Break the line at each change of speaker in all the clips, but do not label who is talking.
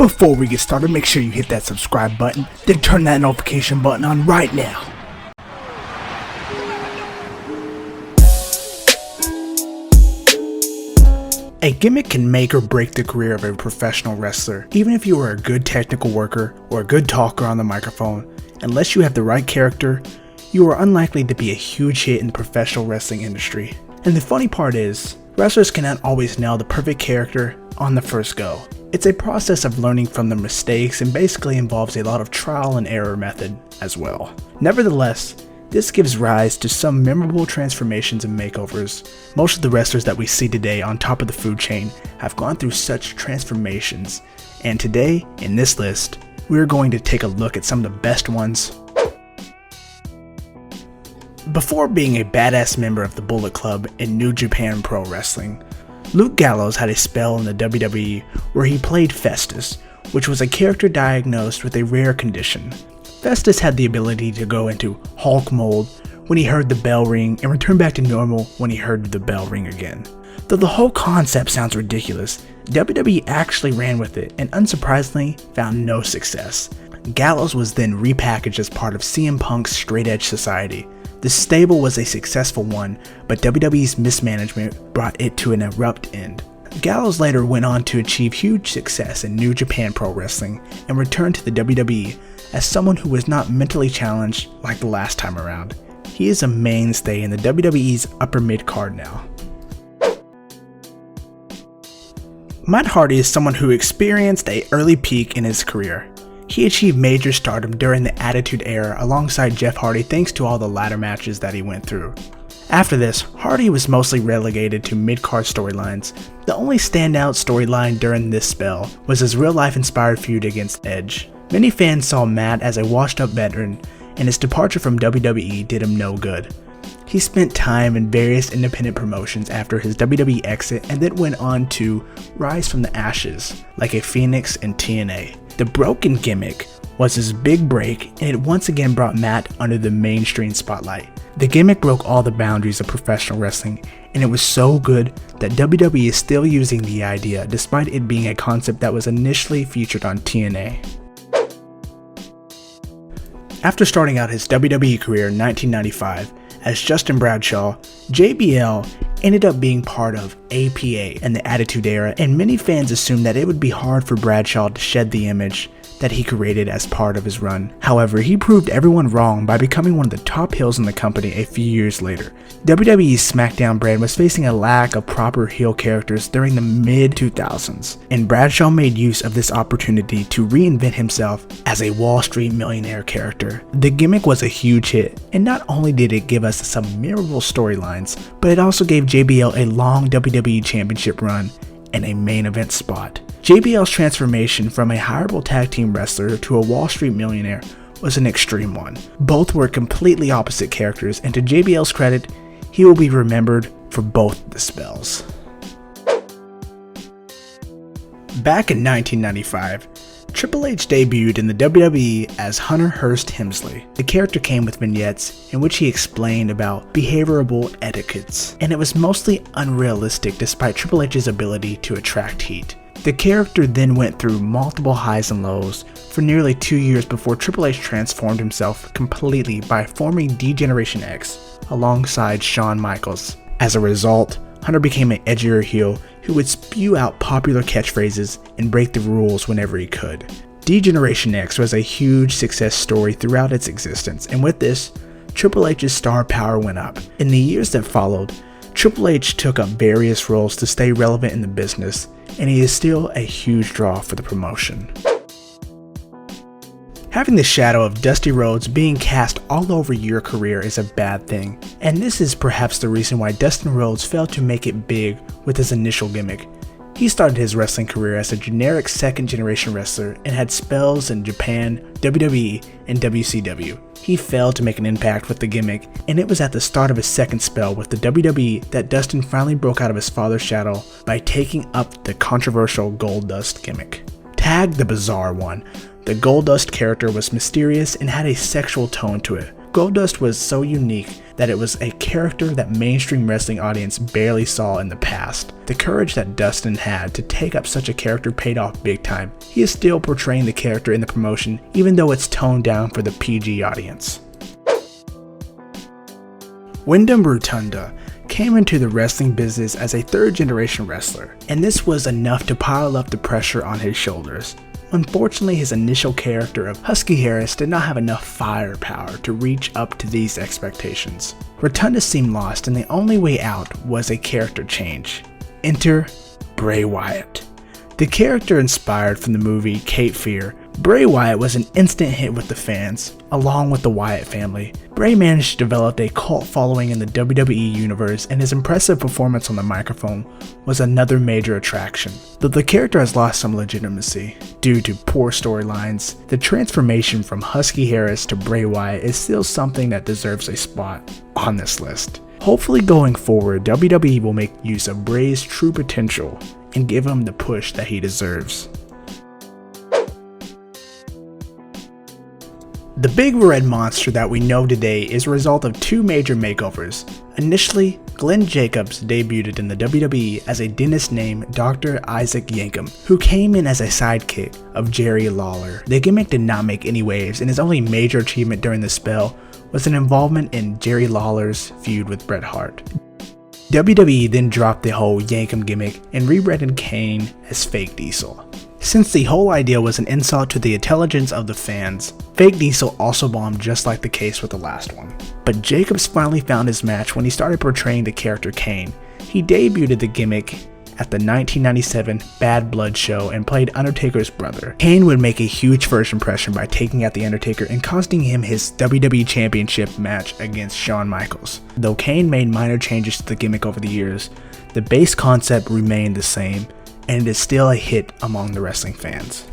Before we get started, make sure you hit that subscribe button, then turn that notification button on right now. A gimmick can make or break the career of a professional wrestler. Even if you are a good technical worker or a good talker on the microphone, unless you have the right character, you are unlikely to be a huge hit in the professional wrestling industry. And the funny part is, wrestlers cannot always nail the perfect character on the first go. It's a process of learning from their mistakes and basically involves a lot of trial and error method as well. Nevertheless, this gives rise to some memorable transformations and makeovers. Most of the wrestlers that we see today on top of the food chain have gone through such transformations, and today, in this list, we're going to take a look at some of the best ones. Before being a badass member of the Bullet Club in New Japan Pro Wrestling, Luke Gallows had a spell in the WWE where he played Festus, which was a character diagnosed with a rare condition. Festus had the ability to go into Hulk mode when he heard the bell ring and return back to normal when he heard the bell ring again. Though the whole concept sounds ridiculous, WWE actually ran with it and unsurprisingly found no success. Gallows was then repackaged as part of CM Punk's Straight Edge Society. The stable was a successful one, but WWE's mismanagement brought it to an abrupt end. Gallows later went on to achieve huge success in New Japan Pro Wrestling and returned to the WWE as someone who was not mentally challenged like the last time around. He is a mainstay in the WWE's upper mid-card now. Matt Hardy is someone who experienced an early peak in his career. He achieved major stardom during the Attitude Era alongside Jeff Hardy thanks to all the ladder matches that he went through. After this, Hardy was mostly relegated to mid-card storylines. The only standout storyline during this spell was his real-life inspired feud against Edge. Many fans saw Matt as a washed-up veteran, and his departure from WWE did him no good. He spent time in various independent promotions after his WWE exit and then went on to rise from the ashes like a phoenix in TNA. The broken gimmick was his big break, and it once again brought Matt under the mainstream spotlight. The gimmick broke all the boundaries of professional wrestling, and it was so good that WWE is still using the idea despite it being a concept that was initially featured on TNA. After starting out his WWE career in 1995 as Justin Bradshaw, JBL ended up being part of APA in the Attitude Era, and many fans assumed that it would be hard for Bradshaw to shed the image that he created as part of his run. However, he proved everyone wrong by becoming one of the top heels in the company a few years later. WWE's SmackDown brand was facing a lack of proper heel characters during the mid-2000s, and Bradshaw made use of this opportunity to reinvent himself as a Wall Street millionaire character. The gimmick was a huge hit, and not only did it give us some memorable storylines, but it also gave JBL a long WWE Championship run and a main event spot. JBL's transformation from a hireable tag team wrestler to a Wall Street millionaire was an extreme one. Both were completely opposite characters, and to JBL's credit, he will be remembered for both the spells. Back in 1995, Triple H debuted in the WWE as Hunter Hearst Helmsley. The character came with vignettes in which he explained about behavioral etiquettes, and it was mostly unrealistic despite Triple H's ability to attract heat. The character then went through multiple highs and lows for nearly 2 years before Triple H transformed himself completely by forming D-Generation X alongside Shawn Michaels. As a result, Hunter became an edgier heel who would spew out popular catchphrases and break the rules whenever he could. D-Generation X was a huge success story throughout its existence, and with this, Triple H's star power went up. In the years that followed, Triple H took up various roles to stay relevant in the business, and he is still a huge draw for the promotion. Having the shadow of Dusty Rhodes being cast all over your career is a bad thing, and this is perhaps the reason why Dustin Rhodes failed to make it big with his initial gimmick. He started his wrestling career as a generic second-generation wrestler and had spells in Japan, WWE, and WCW. He failed to make an impact with the gimmick, and it was at the start of his second spell with the WWE that Dustin finally broke out of his father's shadow by taking up the controversial Goldust gimmick. Tagged the bizarre one, the Goldust character was mysterious and had a sexual tone to it. Goldust was so unique that it was a character that mainstream wrestling audience barely saw in the past. The courage that Dustin had to take up such a character paid off big time. He is still portraying the character in the promotion even though it's toned down for the PG audience. Wyndham Rotunda came into the wrestling business as a third-generation wrestler, and this was enough to pile up the pressure on his shoulders. Unfortunately, his initial character of Husky Harris did not have enough firepower to reach up to these expectations. Rotunda seemed lost, and the only way out was a character change. Enter Bray Wyatt. The character inspired from the movie Cape Fear, Bray Wyatt was an instant hit with the fans, along with the Wyatt family. Bray managed to develop a cult following in the WWE universe, and his impressive performance on the microphone was another major attraction. Though the character has lost some legitimacy due to poor storylines, the transformation from Husky Harris to Bray Wyatt is still something that deserves a spot on this list. Hopefully going forward, WWE will make use of Bray's true potential and give him the push that he deserves. The big red monster that we know today is a result of two major makeovers. Initially, Glenn Jacobs debuted in the WWE as a dentist named Dr. Isaac Yankem, who came in as a sidekick of Jerry Lawler. The gimmick did not make any waves, and his only major achievement during the spell was an involvement in Jerry Lawler's feud with Bret Hart. WWE then dropped the whole Yankem gimmick and rebranded Kane as Fake Diesel. Since the whole idea was an insult to the intelligence of the fans, Fake Diesel also bombed just like the case with the last one. But Jacobs finally found his match when he started portraying the character Kane. He debuted the gimmick at the 1997 Bad Blood show and played Undertaker's brother. Kane would make a huge first impression by taking out The Undertaker and costing him his WWE Championship match against Shawn Michaels. Though Kane made minor changes to the gimmick over the years, the base concept remained the same, and it is still a hit among the wrestling fans.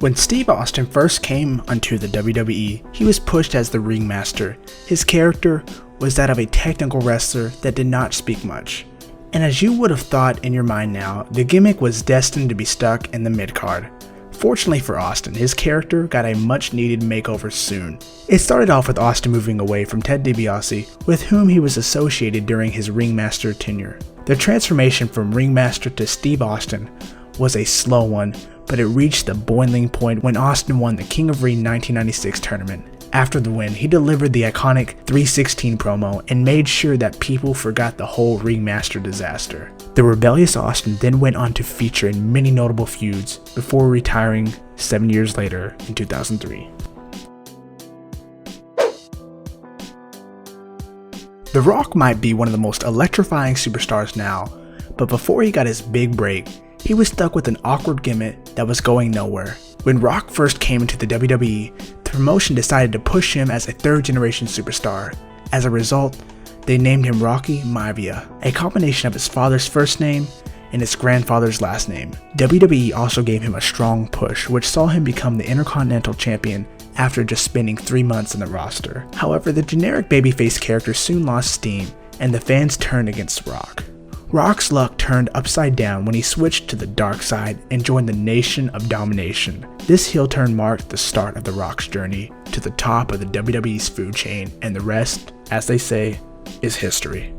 When Steve Austin first came onto the WWE, he was pushed as the ringmaster. His character was that of a technical wrestler that did not speak much. And as you would have thought in your mind now, the gimmick was destined to be stuck in the mid-card. Fortunately for Austin, his character got a much needed makeover soon. It started off with Austin moving away from Ted DiBiase, with whom he was associated during his ringmaster tenure. The transformation from ringmaster to Steve Austin was a slow one, but it reached the boiling point when Austin won the King of Ring 1996 tournament. After the win, he delivered the iconic 316 promo and made sure that people forgot the whole ringmaster disaster. The rebellious Austin then went on to feature in many notable feuds before retiring 7 years later in 2003. The Rock might be one of the most electrifying superstars now, but before he got his big break, he was stuck with an awkward gimmick that was going nowhere. When Rock first came into the WWE, the promotion decided to push him as a third-generation superstar. As a result, they named him Rocky Maivia, a combination of his father's first name and his grandfather's last name. WWE also gave him a strong push, which saw him become the Intercontinental Champion after just spending 3 months in the roster. However, the generic babyface character soon lost steam, and the fans turned against Rock. Rock's luck turned upside down when he switched to the dark side and joined the Nation of Domination. This heel turn marked the start of The Rock's journey to the top of the WWE's food chain, and the rest, as they say, is history.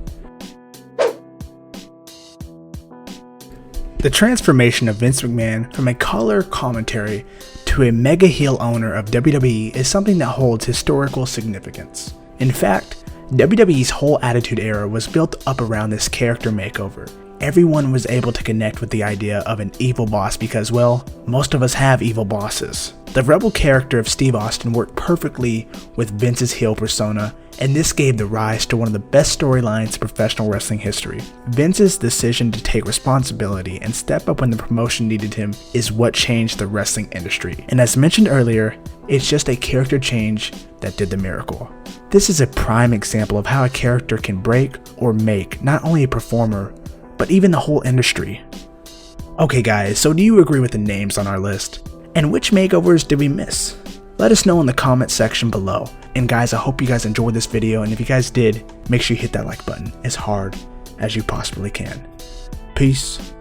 The transformation of Vince McMahon from a color commentary to a mega heel owner of WWE is something that holds historical significance. In fact, WWE's whole Attitude Era was built up around this character makeover. Everyone was able to connect with the idea of an evil boss because, well, most of us have evil bosses. The rebel character of Steve Austin worked perfectly with Vince's heel persona, and this gave the rise to one of the best storylines in professional wrestling history. Vince's decision to take responsibility and step up when the promotion needed him is what changed the wrestling industry. And as mentioned earlier, it's just a character change that did the miracle. This is a prime example of how a character can break or make not only a performer, but even the whole industry. Okay guys, so do you agree with the names on our list? And which makeovers did we miss? Let us know in the comment section below. And guys, I hope you guys enjoyed this video, and if you guys did, make sure you hit that like button as hard as you possibly can. Peace.